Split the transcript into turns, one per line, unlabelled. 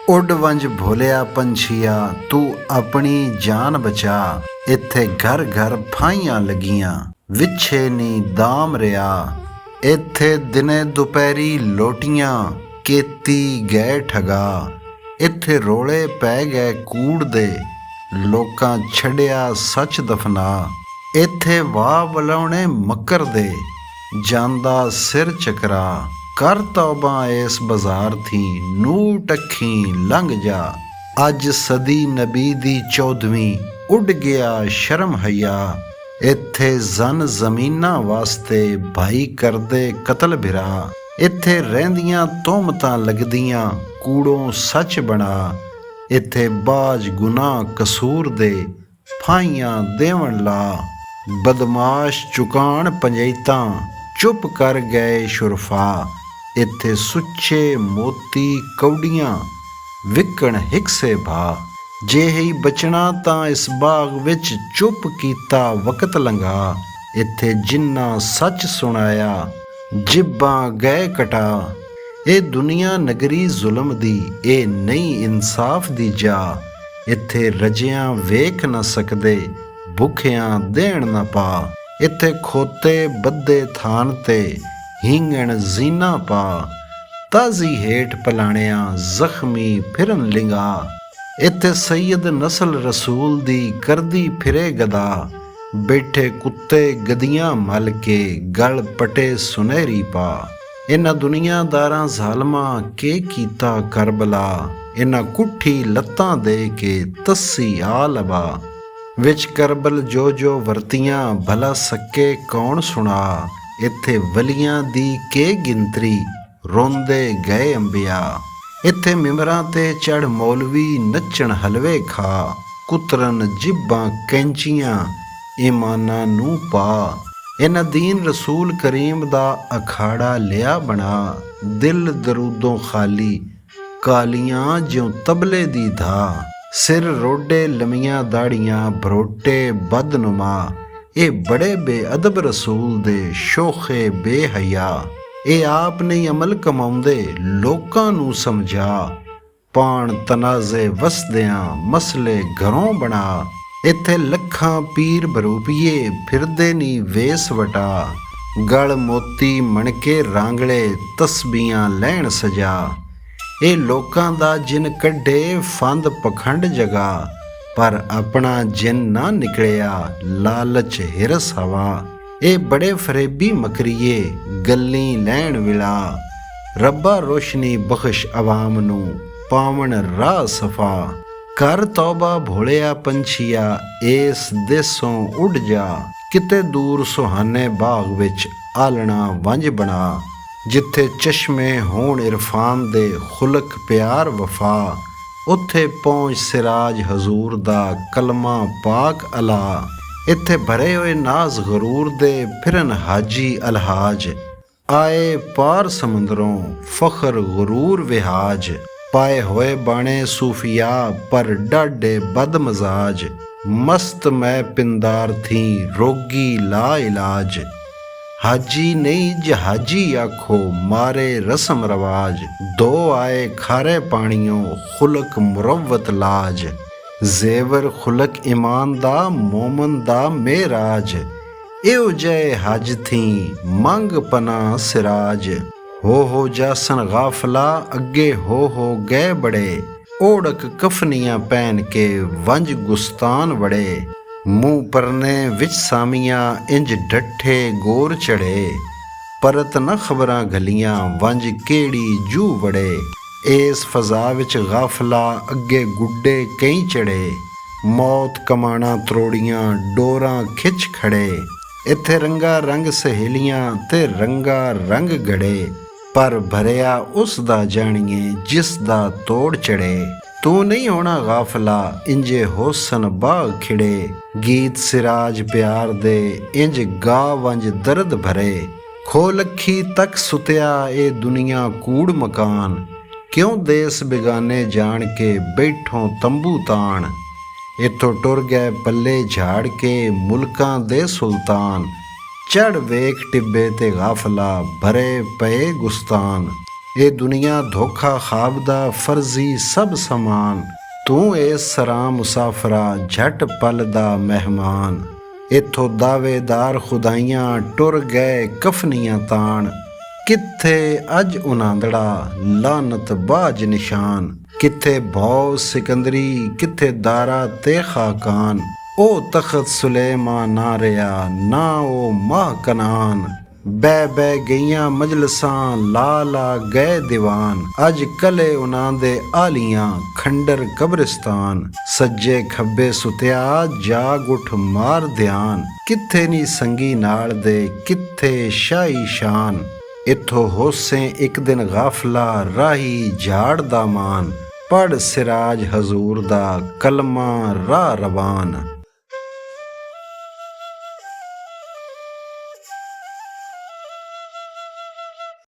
ਉੱਡ ਵੰਜ ਭੋਲਿਆ ਪੰਛੀਆ, ਤੂੰ ਆਪਣੀ ਜਾਨ ਬਚਾ। ਇੱਥੇ ਘਰ ਘਰ ਫਾਈਆਂ ਲੱਗੀਆਂ, ਵਿਛੇ ਨੀ ਦਾਮ ਰਿਆ। ਇੱਥੇ ਦਿਨੇ ਦੁਪਹਿਰੀ ਲੋਟੀਆਂ, ਕੇਤੀ ਗਏ ਠਗਾ। ਇੱਥੇ ਰੋਲੇ ਪੈ ਗਏ ਕੂੜ ਦੇ, ਲੋਕਾਂ ਛੱਡਿਆ ਸੱਚ ਦਫਨਾ। ਇੱਥੇ ਵਾਹ ਵਲਾਉਣੇ ਮੱਕਰ ਦੇ, ਜਾਂਦਾ ਸਿਰ ਚਕਰਾ। ਕਰ ਤੌਬਾ ਇਸ ਬਾਜ਼ਾਰ ਥੀ, ਨੂੰ ਟੱਖੀ ਲੰਘ ਜਾ। ਅੱਜ ਸਦੀ ਨਬੀ ਦੀ 14ਵੀਂ, ਉੱਡ ਗਿਆ ਸ਼ਰਮ ਹਯਾ। ਇੱਥੇ ਜ਼ਨ ਜ਼ਮੀਨਾਂ ਵਾਸਤੇ, ਭਾਈ ਕਰਦੇ ਕਤਲ ਬਿਰਾ। ਇੱਥੇ ਰਹਿੰਦੀਆਂ ਤੋਹਮਤਾਂ ਲੱਗਦੀਆਂ, ਕੂੜੋਂ ਸੱਚ ਬਣਾ। ਇੱਥੇ ਬਾਜ ਗੁਨਾਹ ਕਸੂਰ ਦੇ, ਫਾਈਆਂ ਦੇਵਣ ਲਾ। ਬਦਮਾਸ਼ ਚੁਕਾਣ ਪੰਜੈਤਾਂ, ਚੁੱਪ ਕਰ ਗਏ ਸ਼ੁਰਫਾ। ਇੱਥੇ ਸੁੱਚੇ ਮੋਤੀ ਕੌਡੀਆਂ, ਵਿਕਣ ਹਿਕਸੇ ਭਾ। ਜੇ ਹੀ ਬਚਣਾ ਤਾਂ ਇਸ ਬਾਗ ਵਿੱਚ, ਚੁੱਪ ਕੀਤਾ ਵਕਤ ਲੰਘਾ। ਇੱਥੇ ਜਿੰਨਾ ਸੱਚ ਸੁਣਾਇਆ, ਜਿੱਬਾਂ ਗਏ ਕਟਾ। ਇਹ ਦੁਨੀਆ ਨਗਰੀ ਜ਼ੁਲਮ ਦੀ, ਇਹ ਨਹੀਂ ਇਨਸਾਫ ਦੀ ਜਾ। ਇੱਥੇ ਰਜਿਆਂ ਵੇਖ ਨਾ ਸਕਦੇ, ਭੁੱਖਿਆਂ ਦੇਣ ਨਾ ਪਾ। ਇੱਥੇ ਖੋਤੇ ਬੱਧੇ ਥਾਨ ਤੇ, ਹੀਂਗਣ ਜ਼ੀਨਾ ਪਾ। ਤਾਜ਼ੀ ਹੇਠ ਪਲਾਣਿਆਂ, ਜ਼ਖਮੀ ਫਿਰਨ ਲਿੰਗਾ। ਇੱਥੇ ਸੈਯਦ ਨਸਲ ਰਸੂਲ ਦੀ, ਕਰਦੀ ਫਿਰੇ ਗਦਾ। ਬੈਠੇ ਕੁੱਤੇ ਗਦੀਆਂ ਮਲ ਕੇ, ਗਲ ਪਟੇ ਸੁਨਹਿਰੀ ਪਾ। ਇਹਨਾਂ ਦੁਨੀਆਦਾਰਾਂ ਜ਼ਾਲਮਾਂ ਕੇ ਕੀਤਾ ਕਰਬਲਾ। ਇਹਨਾਂ ਕੁੱਠੀ ਲੱਤਾਂ ਦੇ ਕੇ, ਤੱਸੀ ਆ ਲਬਾ। ਵਿੱਚ ਕਰਬਲ ਜੋ ਜੋ ਵਰਤੀਆਂ, ਭਲਾ ਸੱਕੇ ਕੌਣ ਸੁਣਾ। ਇੱਥੇ ਵਲੀਆਂ ਦੀ ਕੇ ਗਿਣਤਰੀ, ਰੋਂਦੇ ਗਏ ਅੰਬਿਆ। ਇੱਥੇ ਮਿੰਬਰਾਂ ਤੇ ਚੜ ਮੌਲਵੀ, ਨੱਚਣ ਹਲਵੇ ਖਾ। ਕੁਤਰਨ ਜਿੱਬਾਂ ਕੈਂਚੀਆਂ, ਈਮਾਨਾਂ ਨੂੰ ਪਾ। ਇਹਨਾਂ ਦੀਨ ਰਸੂਲ ਕਰੀਮ ਦਾ ਅਖਾੜਾ ਲਿਆ ਬਣਾ। ਦਿਲ ਦਰੂਦੋਂ ਖਾਲੀ, ਕਾਲੀਆਂ ਜਿਉਂ ਤਬਲੇ ਦੀ ਧਾ। ਸਿਰ ਰੋਡੇ ਲੰਮੀਆਂ ਦਾੜੀਆਂ, ਬਰੋਟੇ ਬਦਨੁਮਾ। ਇਹ ਬੜੇ ਬੇਅਦਬ ਰਸੂਲ ਦੇ, ਸ਼ੋਖੇ ਬੇਹਯਾ। ਇਹ ਆਪ ਨਹੀਂ ਅਮਲ ਕਮਾਉਂਦੇ, ਲੋਕਾਂ ਨੂੰ ਸਮਝਾ। ਪਾਣ ਤਨਾਜ਼ੇ ਵਸਦਿਆਂ, ਮਸਲੇ ਘਰੋਂ ਬਣਾ। ਇੱਥੇ ਲੱਖਾਂ ਪੀਰ ਬਰੂਪੀਏ, ਫਿਰਦੇ ਨੀ ਵੇਸ ਵਟਾ। ਗਲ ਮੋਤੀ ਮਣਕੇ ਰਾਂਗਲੇ, ਤਸਬੀਆਂ ਲੈਣ ਸਜਾ। ਇਹ ਲੋਕਾਂ ਦਾ ਜਿਨ ਕੱਢੇ, ਫੰਦ ਪਖੰਡ ਜਗਾ। ਪਰ ਆਪਣਾ ਜਿਨ ਨਾ ਨਿਕਲਿਆ, ਲਾਲਚ ਹਿਰਸ ਹਵਾ। ਇਹ ਬੜੇ ਫਰੇਬੀ ਮਕਰੀਏ, ਗੱਲੀ ਲੈਣ ਵਿਲਾ। ਰੱਬਾ ਰੋਸ਼ਨੀ ਬਖਸ਼ ਅਵਾਮ ਨੂੰ, ਪਾਵਣ ਰਾਹ ਸਫਾ। ਕਰ ਤੌਬਾ ਭੋਲਿਆ ਪੰਛੀਆ, ਇਸ ਦੇਸੋਂ ਉੱਡ ਜਾ। ਕਿਤੇ ਦੂਰ ਸੁਹਾਨੇ ਬਾਗ ਵਿੱਚ, ਆਲਣਾ ਵੰਜ ਬਣਾ। ਜਿੱਥੇ ਚਸ਼ਮੇ ਹੋਣ ਇਰਫਾਨ ਦੇ, ਖੁਲਕ ਪਿਆਰ ਵਫਾ। ਉੱਥੇ ਪਹੁੰਚ ਸਿਰਾਜ ਹਜ਼ੂਰ ਦਾ, ਕਲਮਾ ਪਾਕ ਅਲਾ। ਇੱਥੇ ਭਰੇ ਹੋਏ ਨਾਜ਼ ਗਰੂਰ ਦੇ, ਫਿਰਨ ਹਾਜੀ ਅਲਹਾਜ। ਆਏ ਪਾਰ ਸਮੁੰਦਰੋਂ, ਫਖਰ ਗਰੂਰ ਵਿਹਾਜ। ਪਾਏ ਹੋਏ ਬਾਣੇ ਸੂਫੀਆ, ਪਰ ਡਾਢੇ ਬਦਮਜ਼ਾਜ। ਮਸਤ ਮੈਂ ਪਿੰਦਾਰ ਥੀ, ਰੋਗੀ ਲਾ ਇਲਾਜ। ਹਾਜੀ ਨਹੀਂ ਜਹਾਜੀ ਆਖੋ, ਮਾਰੇ ਰਸਮ ਰਵਾਜ। ਦੋ ਆਏ ਖਾਰੇ ਪਾਣੀਓਂ, ਖੁਲਕ ਮੁਰਵਤ ਲਾਜ। ਜ਼ੇਵਰ ਖੁਲਕ ਇਮਾਨ ਦਾ, ਮੋਮਨ ਦਾ ਮੇਰਾਜ। ਇਹੋ ਜਿਹੇ ਹਜ ਥੀ, ਮੰਗ ਪਨਾ ਸਿਰਾਜ। ਹੋ ਜਾਸਨ ਗਾਫਲਾ, ਅੱਗੇ ਹੋ ਗਏ ਬੜੇ। ਓੜਕ ਕਫਨੀਆਂ ਪਹਿਨ ਕੇ, ਵੰਜ ਗੁਸਤਾਨ ਵੜੇ। ਮੂੰਹ ਪਰਨੇ ਵਿੱਚ ਸਾਮੀਆਂ, ਇੰਜ ਡੱਠੇ ਗੋਰ ਚੜੇ। ਪਰਤ ਨਾ ਖਬਰਾਂ ਗਲੀਆਂ, ਵੰਜ ਕਿਹੜੀ ਜੂ ਵੜੇ। ਇਸ ਫਜ਼ਾ ਵਿੱਚ ਗਾਫਲਾ, ਅੱਗੇ ਗੁੱਡੇ ਕਈ ਚੜੇ। ਮੌਤ ਕਮਾਣਾ ਤਰੋੜੀਆਂ, ਡੋਰਾਂ ਖਿੱਚ ਖੜੇ। ਇੱਥੇ ਰੰਗਾ ਰੰਗ ਸਹੇਲੀਆਂ, ਤੇ ਰੰਗਾ ਰੰਗ ਗੜੇ। ਪਰ ਭਰਿਆ ਉਸ ਦਾ ਜਾਣੀਏ, ਜਿਸ ਦਾ ਤੋੜ ਚੜੇ। ਤੂੰ ਨਹੀਂ ਹੋਣਾ ਗਾਫਲਾ, ਇੰਜੇ ਹੋਸਨ ਬਾਗ ਖਿੜੇ। ਗੀਤ ਸਿਰਾਜ ਪਿਆਰ ਦੇ, ਇੰਜ ਗਾ ਵੰਜ ਦਰਦ ਭਰੇ। ਖੋ ਲੱਖੀ ਤੱਕ ਸੁਤਿਆ, ਇਹ ਦੁਨੀਆ ਕੂੜ ਮਕਾਨ। ਕਿਉਂ ਦੇਸ ਬਿਗਾਨੇ ਜਾਣ ਕੇ, ਬੈਠੋਂ ਤੰਬੂ ਤਾਣ। ਇੱਥੋਂ ਟੁਰ ਗਏ ਪੱਲੇ ਝਾੜ ਕੇ, ਮੁਲਕਾਂ ਦੇ ਸੁਲਤਾਨ। ਚੜ ਵੇਖ ਟਿੱਬੇ ਤੇ ਗਾਫਲਾ, ਭਰੇ ਪਏ ਗੁਸਤਾਨ। ਇਹ ਦੁਨੀਆ ਧੋਖਾ ਖਾਬ ਦਾ ਫਰਜ਼ੀ ਸਭ ਸਮਾਨ, ਤੂੰ ਏ ਸਰਾਂ ਮੁਸਾਫਰਾ ਝਟ ਪਲ ਦਾ ਮਹਿਮਾਨ। ਇੱਥੋਂ ਦਾਅਵੇਦਾਰ ਖੁਦਾਈਆਂ ਟੁਰ ਗਏ ਕਫਨੀਆਂ ਤਾਣ, ਕਿੱਥੇ ਅੱਜ ਉਨਾਂਦੜਾ ਲਾਨਤ ਬਾਜ ਨਿਸ਼ਾਨ। ਕਿੱਥੇ ਭੌ ਸਿਕੰਦਰੀ ਕਿੱਥੇ ਦਾਰਾ ਤੇ ਖਾਕਾਨ, ਉਹ ਤਖਤ ਸੁਲੇਮਾਨ ਨਾ ਰਿਹਾ ਨਾ ਉਹ ਮਾਹ ਕਨਾਨ। ਬਹਿ ਬਹਿ ਗਈਆਂ ਮਜਲਸਾਂ ਲਾ ਲਾ ਗਏ ਦੀਵਾਨ, ਅੱਜ ਕਲੇ ਉਹਨਾਂ ਦੇ ਆਲੀਆਂ ਖੰਡਰ ਕਬਰਿਸਤਾਨ। ਸੱਜੇ ਖੱਬੇ ਸੁਤਿਆ ਜਾਗ ਉੱਠ ਮਾਰ ਧਿਆਨ, ਕਿੱਥੇ ਨੀ ਸੰਗੀ ਨਾਲ ਦੇ ਕਿੱਥੇ ਸ਼ਾਹੀ ਸ਼ਾਨ। ਇੱਥੋਂ ਹੋਸੇ ਇੱਕ ਦਿਨ ਗਾਫਲਾ ਰਾਹੀ ਝਾੜ ਦਾ ਮਾਨ, ਪੜ ਸਿਰਾਜ ਹਜ਼ੂਰ ਦਾ ਕਲਮਾ ਰਾਹ ਰਵਾਨ।